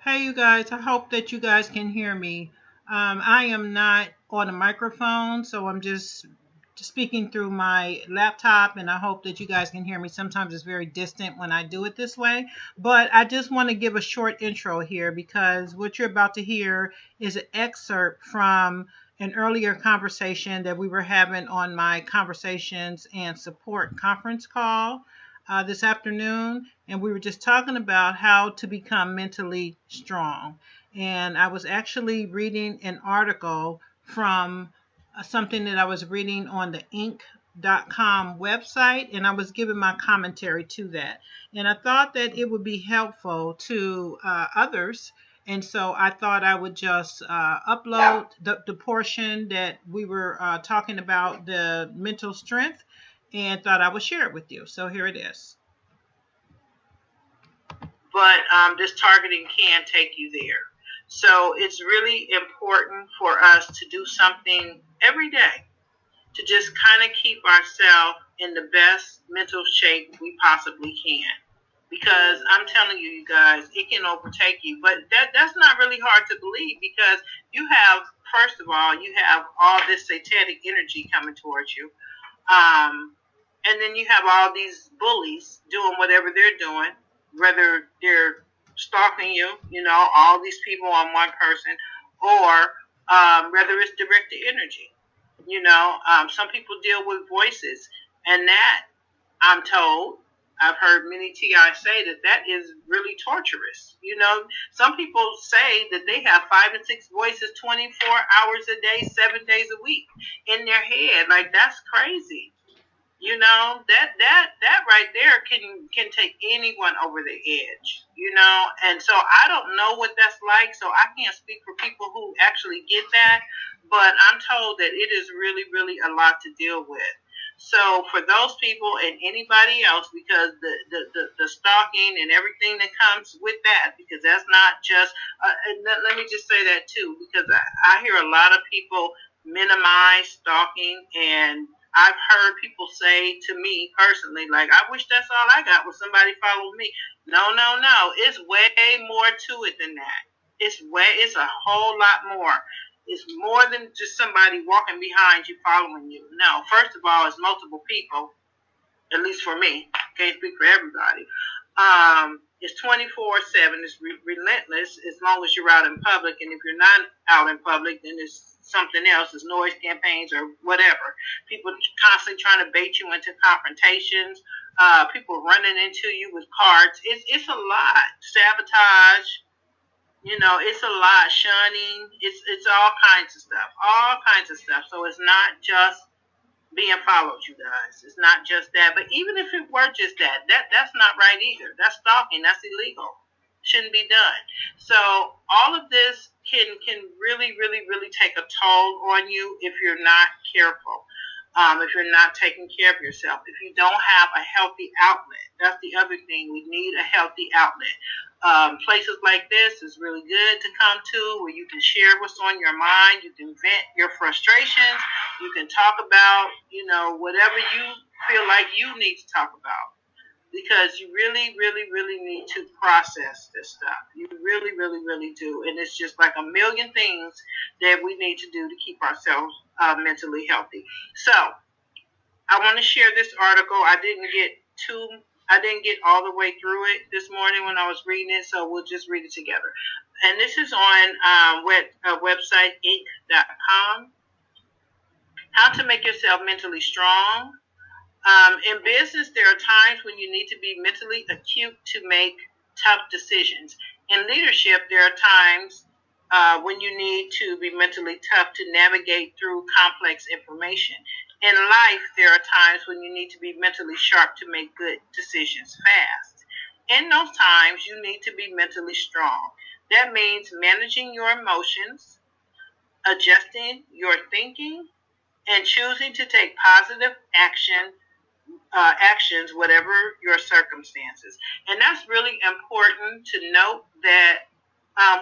Hey, you guys, I hope that you guys can hear me. I am not on a microphone, so I'm just speaking through my laptop, and I hope that you guys can hear me. Sometimes it's very distant when I do it this way, but I just want to give a short intro here because what you're about to hear is an excerpt from an earlier conversation that we were having on my conversations and support conference call this afternoon, and we were just talking about how to become mentally strong. And I was actually reading an article from something that I was reading on the Inc.com website, and I was giving my commentary to that. And I thought that it would be helpful to others. And so I thought I would just upload the portion that we were talking about the mental strength and thought I would share it with you. So here it is. But this targeting can take you there. So it's really important for us to do something every day to just kind of keep ourselves in the best mental shape we possibly can. Because I'm telling you, you guys, it can overtake you. But that's not really hard to believe because you have, first of all, you have all this satanic energy coming towards you. And then you have all these bullies doing whatever they're doing, whether they're stalking you, all these people on one person, or whether it's directed energy. Some people deal with voices, and that I'm told, I've heard many TI say that is really torturous. Some people say that they have 5 and 6 voices 24 hours a day, 7 days a week in their head. Like, that's crazy. That right there can take anyone over the edge. And so I don't know what that's like, so I can't speak for people who actually get that, but I'm told that it is really, really a lot to deal with. So for those people and anybody else, because the stalking and everything that comes with that, because that's not just, and let me just say that too, because I hear a lot of people minimize stalking, and I've heard people say to me personally, like, I wish that's all I got was somebody following me. No, no, no. It's way more to it than that. It's a whole lot more. It's more than just somebody walking behind you following you. No, first of all, it's multiple people, at least for me. Can't speak for everybody. It's 24/7. It's relentless as long as you're out in public. And if you're not out in public, then it's something else. It's noise campaigns or whatever. People constantly trying to bait you into confrontations. People running into you with carts. It's a lot. Sabotage. It's a lot. Shunning. It's all kinds of stuff. All kinds of stuff. So it's not just being followed, you guys. It's not just that. But even if it were just that's not right either. That's stalking. That's illegal. Shouldn't be done. So all of this can really, really, really take a toll on you if you're not careful. If you're not taking care of yourself, if you don't have a healthy outlet, that's the other thing. We need a healthy outlet. Places like this is really good to come to where you can share what's on your mind. You can vent your frustrations. You can talk about, whatever you feel like you need to talk about because you really, really, really need to process this stuff. You really, really, really do. And it's just like a million things that we need to do to keep ourselves mentally healthy. So I want to share this article. I didn't get all the way through it this morning when I was reading it, so we'll just read it together. And this is on website inc.com. How to make yourself mentally strong. In business, there are times when you need to be mentally acute to make tough decisions. In leadership, there are times when you need to be mentally tough to navigate through complex information. In life, there are times when you need to be mentally sharp to make good decisions fast. In those times, you need to be mentally strong. That means managing your emotions, adjusting your thinking, and choosing to take positive actions, whatever your circumstances. And that's really important to note that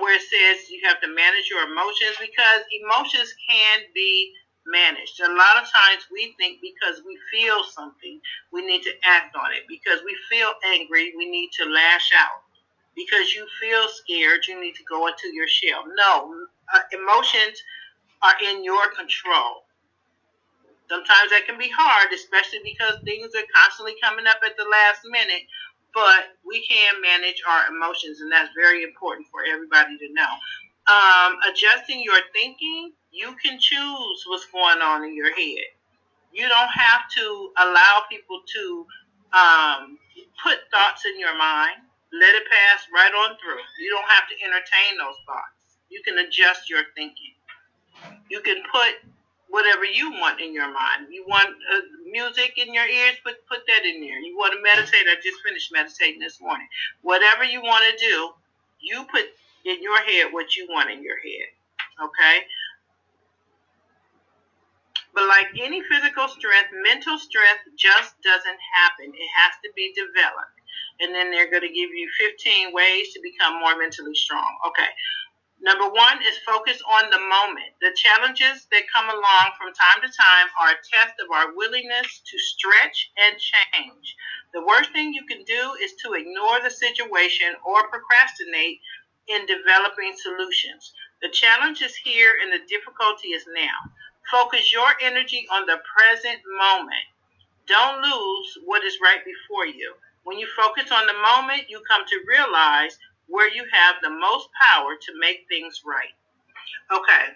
where it says you have to manage your emotions because emotions can be managed. A lot of times we think because we feel something, we need to act on it. Because we feel angry, we need to lash out. because you feel scared, you need to go into your shell. No, emotions are in your control. Sometimes that can be hard, especially because things are constantly coming up at the last minute, but we can manage our emotions, and that's very important for everybody to know. Adjusting your thinking, you can choose what's going on in your head. You don't have to allow people to put thoughts in your mind. Let it pass right on through. You don't have to entertain those thoughts. You can adjust your thinking. You can put whatever you want in your mind. You want music in your ears, put that in there. You want to meditate. I just finished meditating this morning. Whatever you want to do, you put in your head what you want in your head. Okay? But like any physical strength, mental strength just doesn't happen. It has to be developed. And then they're going to give you 15 ways to become more mentally strong. Okay. Number one is focus on the moment. The challenges that come along from time to time are a test of our willingness to stretch and change. The worst thing you can do is to ignore the situation or procrastinate in developing solutions. The challenge is here and the difficulty is now. Focus your energy on the present moment. Don't lose what is right before you. When you focus on the moment, you come to realize where you have the most power to make things right. Okay,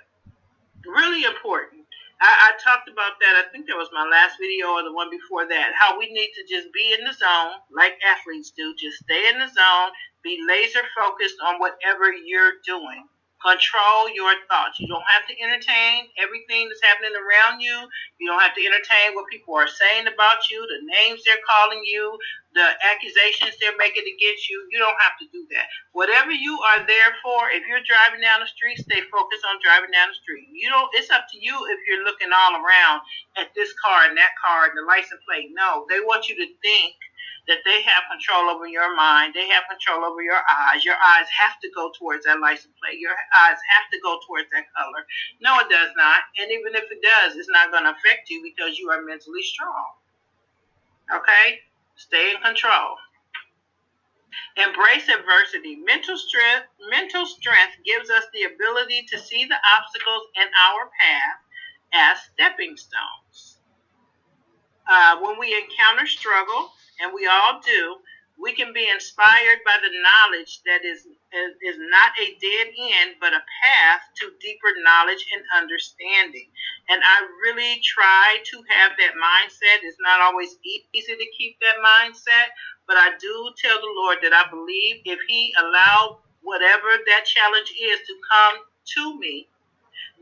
really important. I talked about that. I think that was my last video or the one before that. How we need to just be in the zone like athletes do. Just stay in the zone. Be laser focused on whatever you're doing. Control your thoughts. You don't have to entertain everything that's happening around you. You don't have to entertain what people are saying about you, the names they're calling you, the accusations they're making against you. You don't have to do that. Whatever you are there for, if you're driving down the street, stay focused on driving down the street. You don't. It's up to you if you're looking all around at this car and that car and the license plate. No, they want you to think that they have control over your mind. They have control over your eyes. Your eyes have to go towards that license plate. Your eyes have to go towards that color. No, it does not. And even if it does, it's not going to affect you because you are mentally strong. Okay? Stay in control. Embrace adversity. Mental strength gives us the ability to see the obstacles in our path as stepping stones. When we encounter struggle, and we all do, we can be inspired by the knowledge that is not a dead end, but a path to deeper knowledge and understanding. And I really try to have that mindset. It's not always easy to keep that mindset, but I do tell the Lord that I believe if He allowed whatever that challenge is to come to me,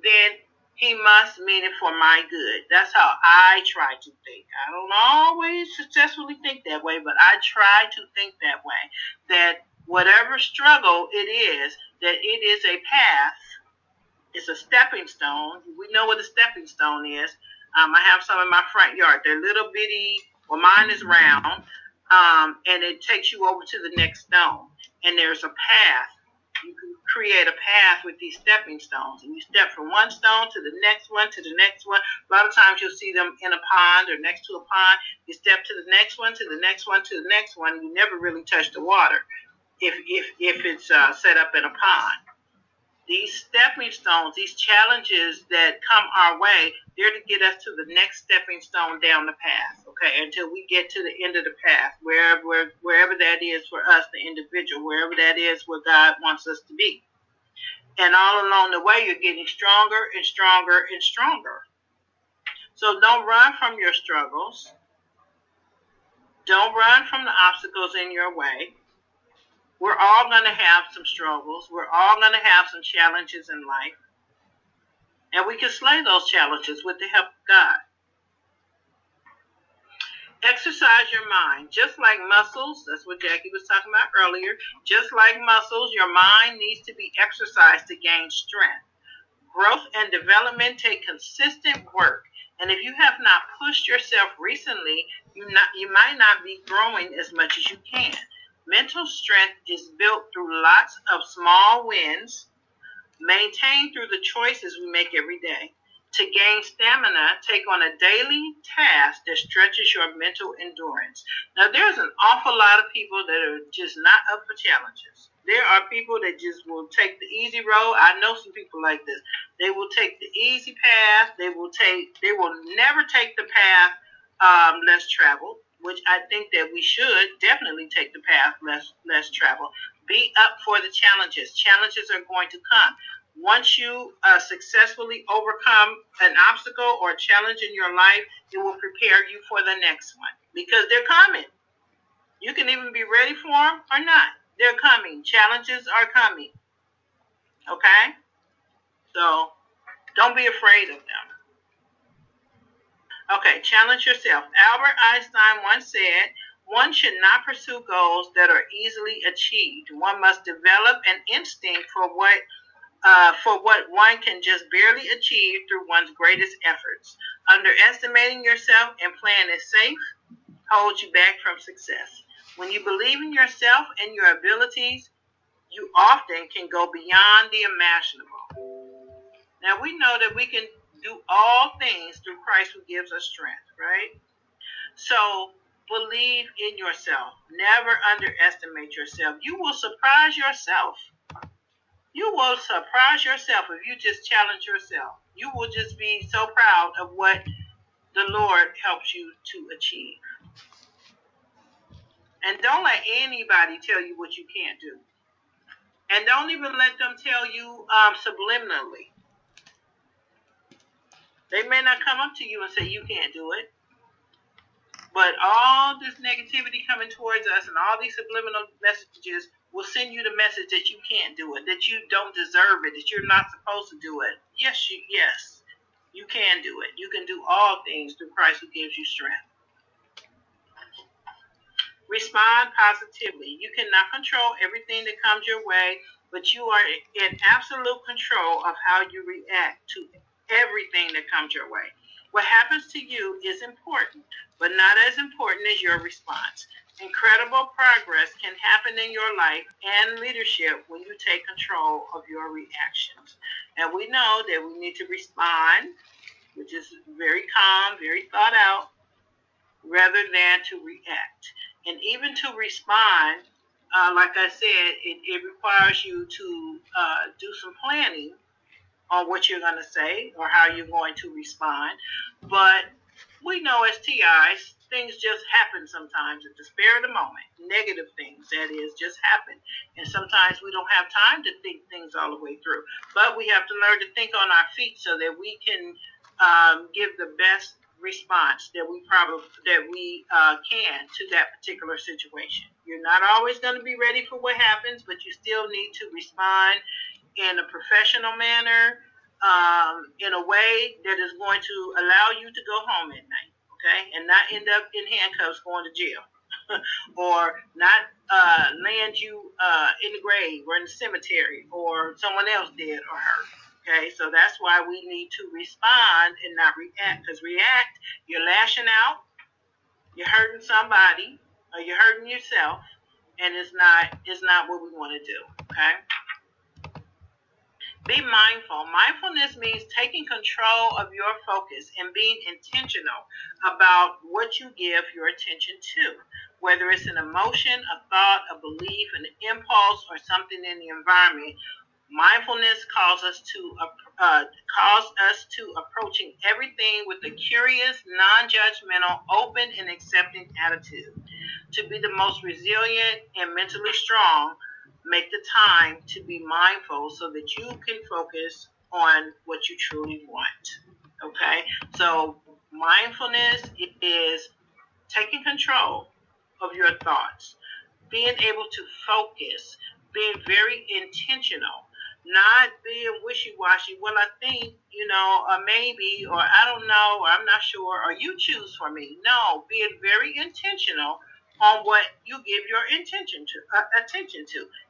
then He must mean it for my good. That's how I try to think. I don't always successfully think that way, but I try to think that way. That whatever struggle it is, that it is a path. It's a stepping stone. We know what a stepping stone is. I have some in my front yard. They're little bitty. Well, mine is round, and it takes you over to the next stone. And there's a path. You can create a path with these stepping stones, and you step from one stone to the next one to the next one. A lot of times you'll see them in a pond or next to a pond. You step to the next one, to the next one, to the next one. And you never really touch the water if it's set up in a pond. These stepping stones, these challenges that come our way, they're to get us to the next stepping stone down the path, okay, until we get to the end of the path, wherever that is for us, the individual, wherever that is where God wants us to be. And all along the way, you're getting stronger and stronger and stronger. So don't run from your struggles. Don't run from the obstacles in your way. We're all going to have some struggles. We're all going to have some challenges in life. And we can slay those challenges with the help of God. Exercise your mind. Just like muscles, that's what Jackie was talking about earlier. Just like muscles, your mind needs to be exercised to gain strength. Growth and development take consistent work. And if you have not pushed yourself recently, you might not be growing as much as you can. Mental strength is built through lots of small wins, maintained through the choices we make every day. To gain stamina, take on a daily task that stretches your mental endurance. Now, there's an awful lot of people that are just not up for challenges. There are people that just will take the easy road. I know some people like this. They will take the easy path. They will never take the path less traveled, which I think that we should definitely take the path less traveled. Be up for the challenges. Challenges are going to come. Once you successfully overcome an obstacle or challenge in your life, it will prepare you for the next one because they're coming. You can even be ready for them or not. They're coming. Challenges are coming. Okay? So don't be afraid of them. Okay, challenge yourself. Albert Einstein once said, one should not pursue goals that are easily achieved. One must develop an instinct for what one can just barely achieve through one's greatest efforts. Underestimating yourself and playing it safe holds you back from success. When you believe in yourself and your abilities, you often can go beyond the imaginable. Now we know that we can do all things through Christ who gives us strength, right? So believe in yourself. Never underestimate yourself. You will surprise yourself. You will surprise yourself if you just challenge yourself. You will just be so proud of what the Lord helps you to achieve. And don't let anybody tell you what you can't do. And don't even let them tell you subliminally. They may not come up to you and say you can't do it. But all this negativity coming towards us and all these subliminal messages will send you the message that you can't do it, that you don't deserve it, that you're not supposed to do it. Yes, you can do it. You can do all things through Christ who gives you strength. Respond positively. You cannot control everything that comes your way, but you are in absolute control of how you react to everything that comes your way. What happens to you is important, but not as important as your response. Incredible progress can happen in your life and leadership when you take control of your reactions. And we know that we need to respond, which is very calm, very thought out, rather than to react. And even to respond, like I said, it requires you to do some planning on what you're going to say or how you're going to respond. But we know as TIs, things just happen sometimes at the spur of the moment. Negative things, that is, just happen. And sometimes we don't have time to think things all the way through. But we have to learn to think on our feet so that we can give the best response that we can to that particular situation. You're not always going to be ready for what happens, but you still need to respond in a professional manner, in a way that is going to allow you to go home at night, okay, and not end up in handcuffs going to jail, or not land you in the grave or in the cemetery, or someone else dead or hurt. Okay, so that's why we need to respond and not react. Because react, you're lashing out, you're hurting somebody, or you're hurting yourself, and it's not what we want to do. Okay. Be mindful. Mindfulness means taking control of your focus and being intentional about what you give your attention to, whether it's an emotion, a thought, a belief, an impulse, or something in the environment. Mindfulness calls us to approaching everything with a curious, non-judgmental, open, and accepting attitude. To be the most resilient and mentally strong, make the time to be mindful so that you can focus on what you truly want. Okay? So, mindfulness is taking control of your thoughts, being able to focus, being very intentional, not being wishy-washy. Well, I think, or maybe, or I don't know, or I'm not sure, or you choose for me. No, being very intentional on what you give your attention to.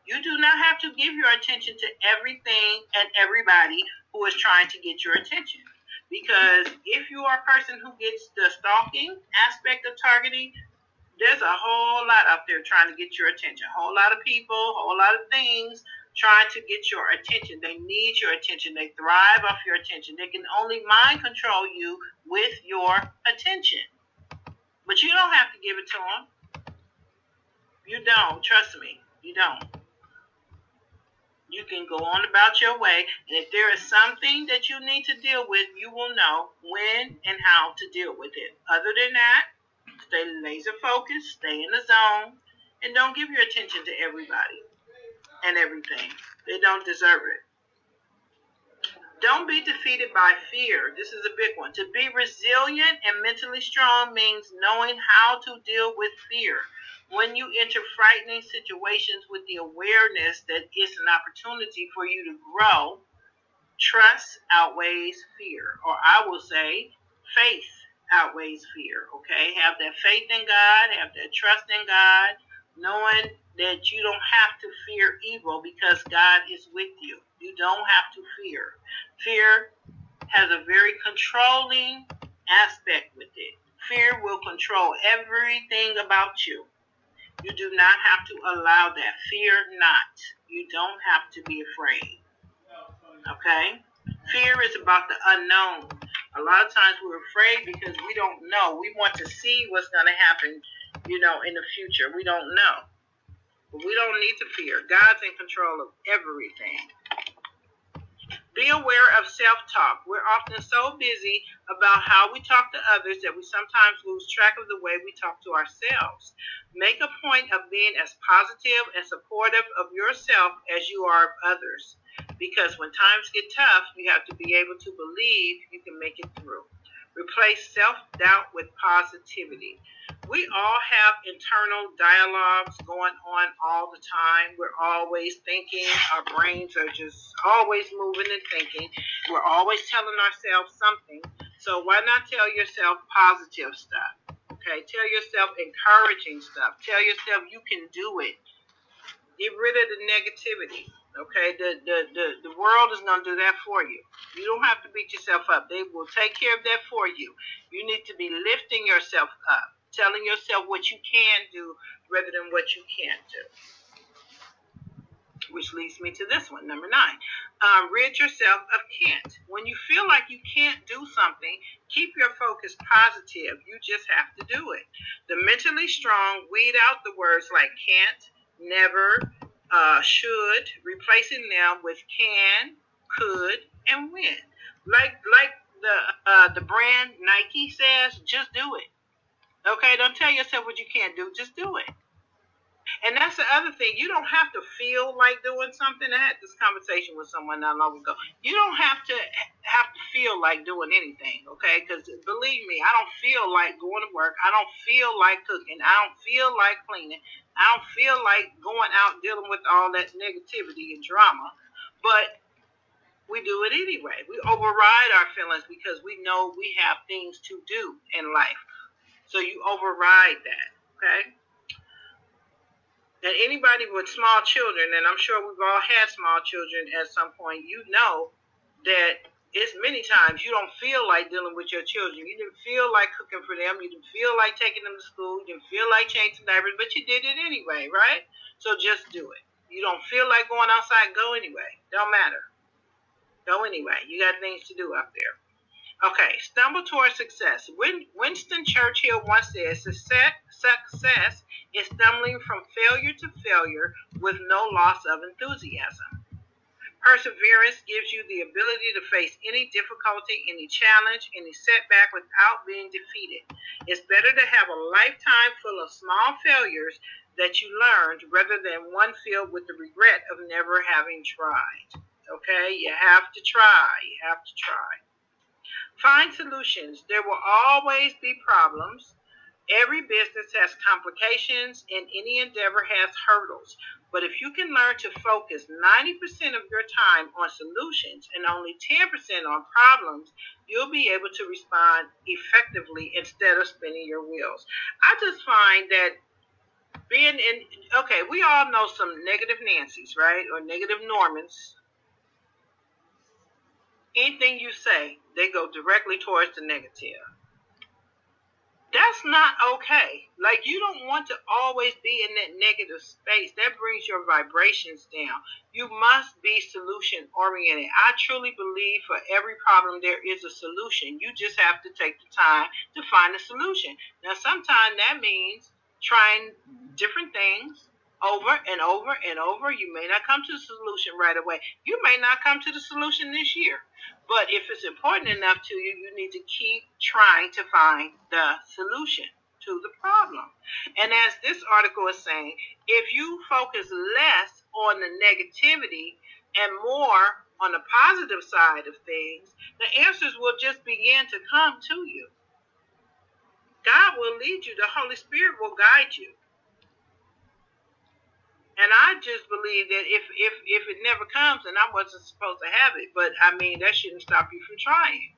You do not have to give your attention to everything and everybody who is trying to get your attention. Because if you are a person who gets the stalking aspect of targeting, there's a whole lot out there trying to get your attention. A whole lot of people, a whole lot of things trying to get your attention. They need your attention. They thrive off your attention. They can only mind control you with your attention. But you don't have to give it to them. You don't. Trust me. You don't. You can go on about your way, and if there is something that you need to deal with, you will know when and how to deal with it. Other than that, stay laser focused, stay in the zone, and don't give your attention to everybody and everything. They don't deserve it. Don't be defeated by fear. This is a big one. To be resilient and mentally strong means knowing how to deal with fear. When you enter frightening situations with the awareness that it's an opportunity for you to grow, trust outweighs fear. Or I will say, faith outweighs fear. Okay? Have that faith in God, have that trust in God, knowing that you don't have to fear evil because God is with you. You don't have to fear. Fear has a very controlling aspect with it. Fear will control everything about you. You do not have to allow that. Fear not. You don't have to be afraid. Okay? Fear is about the unknown. A lot of times we're afraid because we don't know. We want to see what's going to happen, in the future. We don't know. But we don't need to fear. God's in control of everything. Be aware of self-talk. We're often so busy about how we talk to others that we sometimes lose track of the way we talk to ourselves. Make a point of being as positive and supportive of yourself as you are of others. Because when times get tough, you have to be able to believe you can make it through. Replace self-doubt with positivity. We all have internal dialogues going on all the time. We're always thinking. Our brains are just always moving and thinking. We're always telling ourselves something. So why not tell yourself positive stuff? Okay, tell yourself encouraging stuff. Tell yourself you can do it. Get rid of the negativity. Okay, the world is going to do that for you. You don't have to beat yourself up. They will take care of that for you. You need to be lifting yourself up, telling yourself what you can do rather than what you can't do. Which leads me to this one, number 9. Rid yourself of can't. When you feel like you can't do something, keep your focus positive. You just have to do it. The mentally strong weed out the words like can't, never, should, replacing them with can, could, and when. Like the brand Nike says, just do it. Okay, don't tell yourself what you can't do. Just do it. And that's the other thing. You don't have to feel like doing something. I had this conversation with someone not long ago. You don't have to feel like doing anything, okay? Because believe me, I don't feel like going to work. I don't feel like cooking. I don't feel like cleaning. I don't feel like going out dealing with all that negativity and drama. But we do it anyway. We override our feelings because we know we have things to do in life. So you override that, okay? And anybody with small children, and I'm sure we've all had small children at some point, you know that it's many times you don't feel like dealing with your children. You didn't feel like cooking for them. You didn't feel like taking them to school. You didn't feel like changing diapers, but you did it anyway, right? So just do it. You don't feel like going outside, go anyway. Don't matter. Go anyway. You got things to do out there. Okay, stumble towards success. Winston Churchill once said, success is stumbling from failure to failure with no loss of enthusiasm. Perseverance gives you the ability to face any difficulty, any challenge, any setback without being defeated. It's better to have a lifetime full of small failures that you learned rather than one filled with the regret of never having tried. Okay, you have to try. You have to try. Find solutions. There will always be problems. Every business has complications and any endeavor has hurdles. But if you can learn to focus 90% of your time on solutions and only 10% on problems, you'll be able to respond effectively instead of spinning your wheels. I just find that okay, we all know some negative Nancy's, right? Or negative Normans. Anything you say, they go directly towards the negative. That's not okay. Like, you don't want to always be in that negative space. That brings your vibrations down. You must be solution oriented. I truly believe for every problem there is a solution. You just have to take the time to find a solution. Now, sometimes that means trying different things over and over and over. You may not come to the solution right away. You may not come to the solution this year. But if it's important enough to you, you need to keep trying to find the solution to the problem. And as this article is saying, if you focus less on the negativity and more on the positive side of things, the answers will just begin to come to you. God will lead you. The Holy Spirit will guide you. And I just believe that if it never comes, then I wasn't supposed to have it. But I mean, that shouldn't stop you from trying.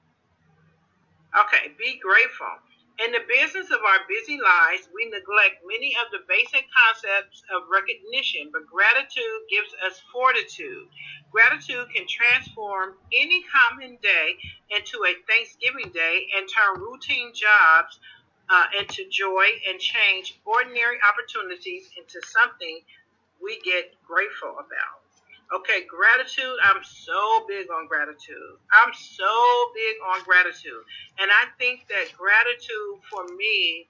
Okay, be grateful. In the business of our busy lives, we neglect many of the basic concepts of recognition, but gratitude gives us fortitude. Gratitude can transform any common day into a Thanksgiving day and turn routine jobs into joy and change ordinary opportunities into something we get grateful about. Okay, gratitude. I'm so big on gratitude. I'm so big on gratitude. And I think that gratitude for me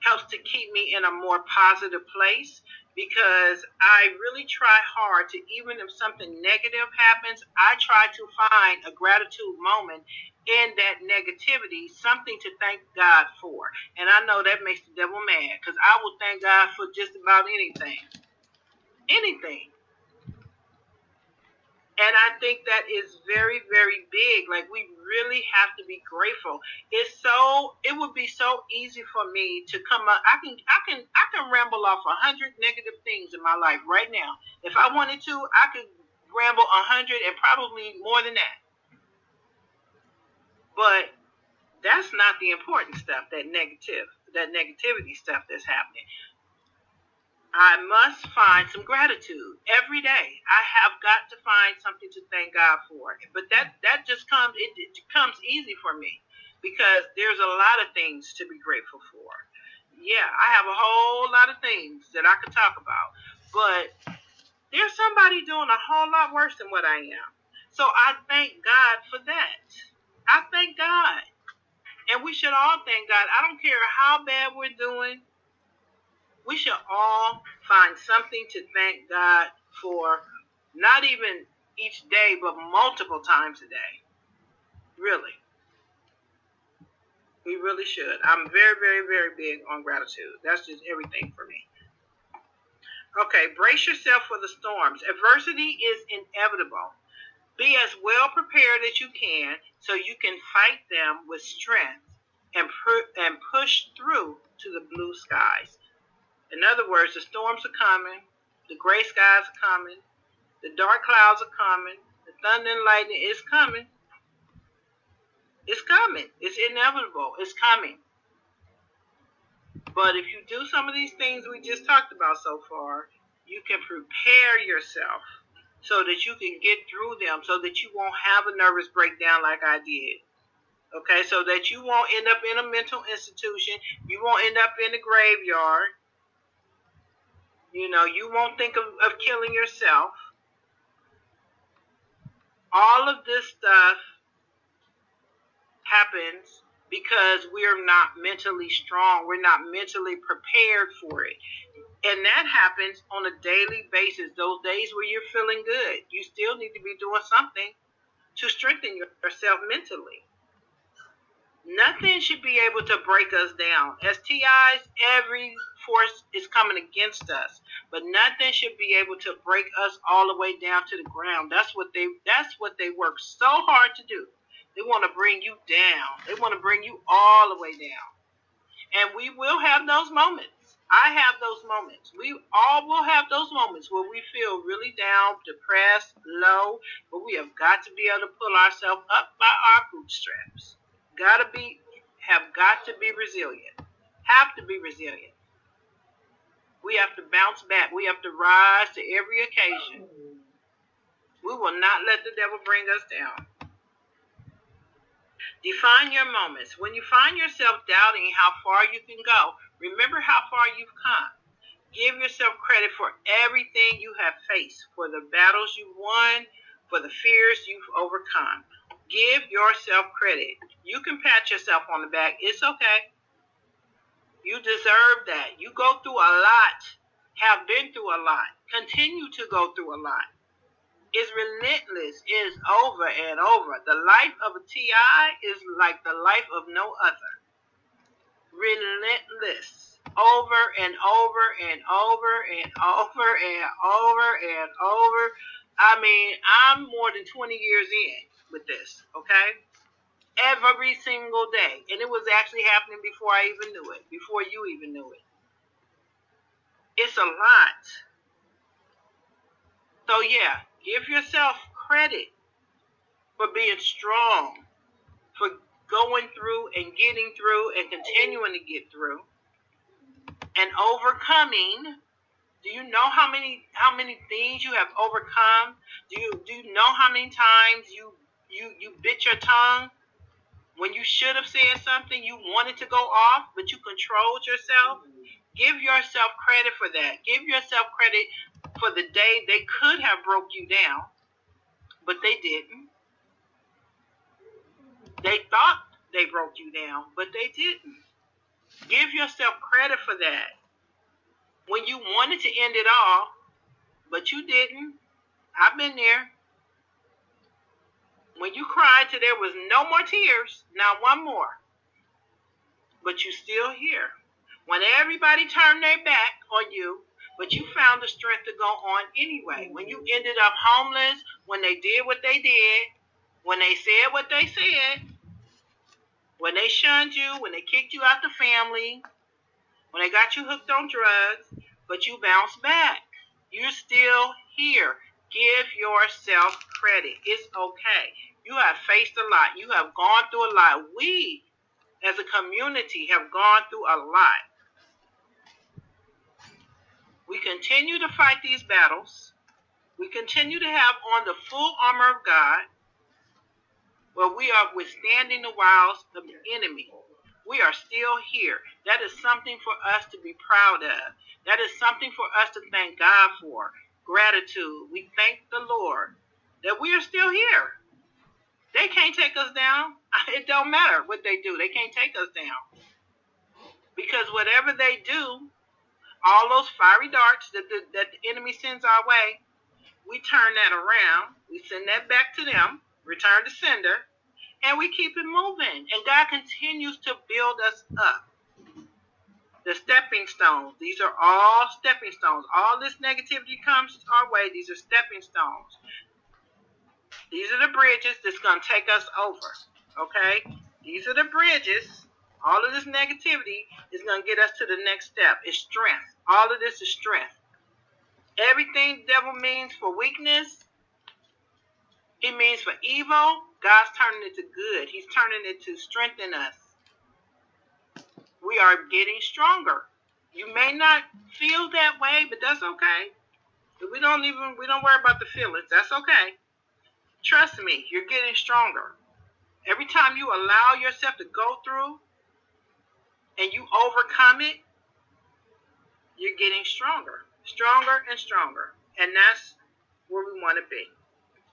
helps to keep me in a more positive place because I really try hard to, even if something negative happens, I try to find a gratitude moment in that negativity, something to thank God for. And I know that makes the devil mad because I will thank God for just about anything. Anything. And I think that is very, very big. Like we really have to be grateful. It would be so easy for me to come up. I can ramble off 100 negative things in my life right now. If I wanted to, I could ramble 100 and probably more than that. But that's not the important stuff, that negativity stuff that's happening. I must find some gratitude every day. I have got to find something to thank God for. But that just comes it comes easy for me because there's a lot of things to be grateful for. Yeah, I have a whole lot of things that I could talk about. But there's somebody doing a whole lot worse than what I am. So I thank God for that. I thank God. And we should all thank God. I don't care how bad we're doing. We should all find something to thank God for, not even each day, but multiple times a day. Really. We really should. I'm very, very, very big on gratitude. That's just everything for me. Okay, brace yourself for the storms. Adversity is inevitable. Be as well prepared as you can so you can fight them with strength and push through to the blue skies. In other words, the storms are coming, the gray skies are coming, the dark clouds are coming, the thunder and lightning is coming. It's coming. It's inevitable. It's coming. But if you do some of these things we just talked about so far, you can prepare yourself so that you can get through them, so that you won't have a nervous breakdown like I did. Okay, so that you won't end up in a mental institution, you won't end up in the graveyard. You won't think of killing yourself. All of this stuff happens because we're not mentally strong. We're not mentally prepared for it. And that happens on a daily basis. Those days where you're feeling good, you still need to be doing something to strengthen yourself mentally. Nothing should be able to break us down. As TIs, every force is coming against us, but nothing should be able to break us all the way down to the ground. That's what they work so hard to do. They want to bring you down. They want to bring you all the way down. And we will have those moments. I have those moments. We all will have those moments where we feel really down, depressed, low, but we have got to be able to pull ourselves up by our bootstraps. Have got to be resilient. Have to be resilient. We have to bounce back. We have to rise to every occasion. We will not let the devil bring us down. Define your moments. When you find yourself doubting how far you can go, remember how far you've come. Give yourself credit for everything you have faced, for the battles you've won, for the fears you've overcome. Give yourself credit. You can pat yourself on the back. It's okay. You deserve that. You go through a lot. have been through a lot, continue to go through a lot. It's relentless. It's over and over. The life of a TI is like the life of no other. Relentless. Over and over and over and over and over and over. I mean, I'm more than 20 years in with this, okay? Every single day. And it was actually happening before I even knew it, before you even knew it. It's a lot. So yeah, give yourself credit for being strong, for going through and getting through and continuing to get through and overcoming. Do you know how many things you have overcome? Do you know how many times you bit your tongue when you should have said something you wanted to go off, but you controlled yourself? Give yourself credit for that. Give yourself credit for the day they could have broke you down, but they didn't. They thought they broke you down, but they didn't. Give yourself credit for that. When you wanted to end it all, but you didn't. I've been there. When you cried till there was no more tears, not one more, but you still here. When everybody turned their back on you, but you found the strength to go on anyway. When you ended up homeless, when they did what they did, when they said what they said, when they shunned you, when they kicked you out the family, when they got you hooked on drugs, but you bounced back. You're still here. Give yourself credit. It's okay. You have faced a lot. You have gone through a lot. We, as a community, have gone through a lot. We continue to fight these battles. We continue to have on the full armor of God, where we are withstanding the wiles of the enemy. We are still here. That is something for us to be proud of. That is something for us to thank God for. Gratitude. We thank the Lord that we are still here. They can't take us down. It don't matter what they do. They can't take us down. Because whatever they do, all those fiery darts that the enemy sends our way, we turn that around. We send that back to them, return to sender, and we keep it moving. And God continues to build us up. The stepping stones. These are all stepping stones. All this negativity comes our way. These are stepping stones. These are the bridges that's going to take us over. Okay? These are the bridges. All of this negativity is going to get us to the next step. It's strength. All of this is strength. Everything the devil means for weakness, he means for evil, God's turning it to good. He's turning it to strengthen us. We are getting stronger. You may not feel that way, but that's okay. We don't worry about the feelings. That's okay. Trust me, you're getting stronger. Every time you allow yourself to go through and you overcome it, you're getting stronger. Stronger and stronger. And that's where we want to be.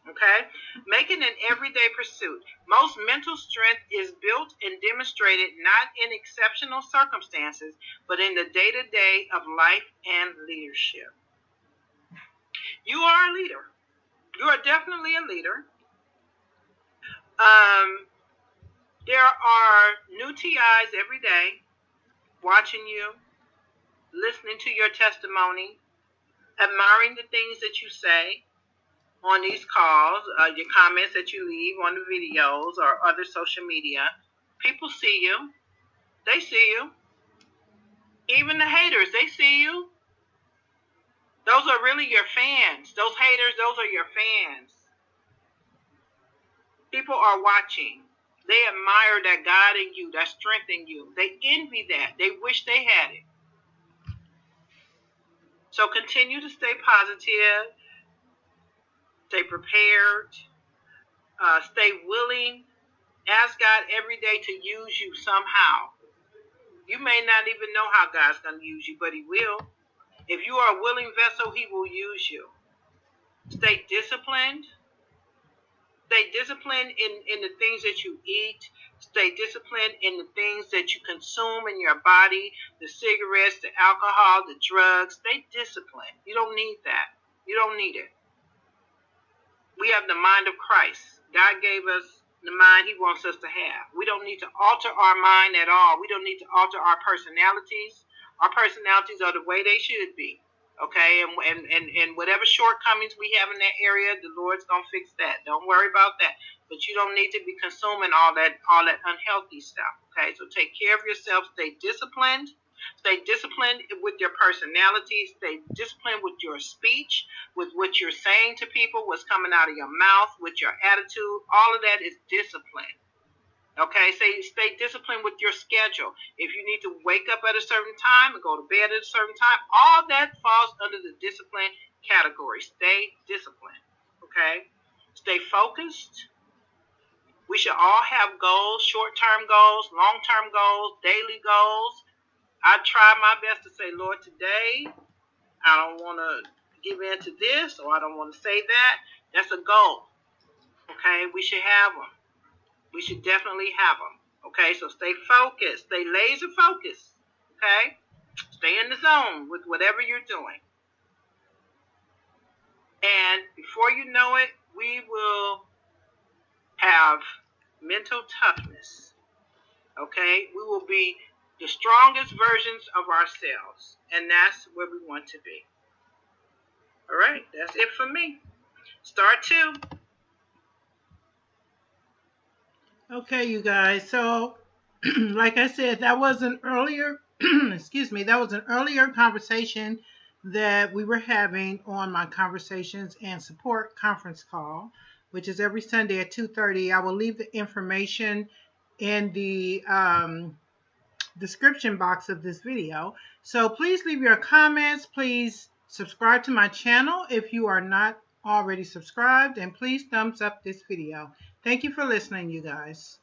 Okay? Making an everyday pursuit. Most mental strength is built and demonstrated not in exceptional circumstances, but in the day-to-day of life and leadership. You are a leader. You are definitely a leader. There are new TIs every day watching you, listening to your testimony, admiring the things that you say on these calls, your comments that you leave on the videos or other social media. People see you. They see you. Even the haters, they see you. Those are really your fans. Those haters, those are your fans. People are watching. They admire that God in you, that strength in you. They envy that. They wish they had it. So continue to stay positive, stay prepared, stay willing. Ask God every day to use you somehow. You may not even know how God's going to use you, but he will. If you are a willing vessel, he will use you. Stay disciplined. Stay disciplined in the things that you eat. Stay disciplined in the things that you consume in your body, the cigarettes, the alcohol, the drugs. Stay disciplined. You don't need that. You don't need it. We have the mind of Christ. God gave us the mind he wants us to have. We don't need to alter our mind at all. We don't need to alter our personalities. Our personalities are the way they should be. Okay, and whatever shortcomings we have in that area, the Lord's gonna fix that. Don't worry about that. But you don't need to be consuming all that unhealthy stuff. Okay, so take care of yourself. Stay disciplined. Stay disciplined with your personality. Stay disciplined with your speech, with what you're saying to people, what's coming out of your mouth, with your attitude. All of that is discipline. Okay, stay disciplined with your schedule. If you need to wake up at a certain time and go to bed at a certain time, all that falls under the discipline category. Stay disciplined. Okay, stay focused. We should all have goals, short-term goals, long-term goals, daily goals. I try my best to say, Lord, today I don't want to give in to this, or I don't want to say that. That's a goal. Okay, we should have them. We should definitely have them. Okay, so stay focused, stay laser focused. Okay, stay in the zone with whatever you're doing. And before you know it, we will have mental toughness. Okay, we will be the strongest versions of ourselves, and that's where we want to be. All right, that's it for me. Start 2. Okay, you guys. So, like I said, that was an earlier, excuse me, that was an earlier conversation that we were having on my Conversations and Support conference call, which is every Sunday at 2:30. I will leave the information in the description box of this video. So please leave your comments. Please subscribe to my channel if you are not already subscribed, and please thumbs up this video. Thank you for listening, you guys.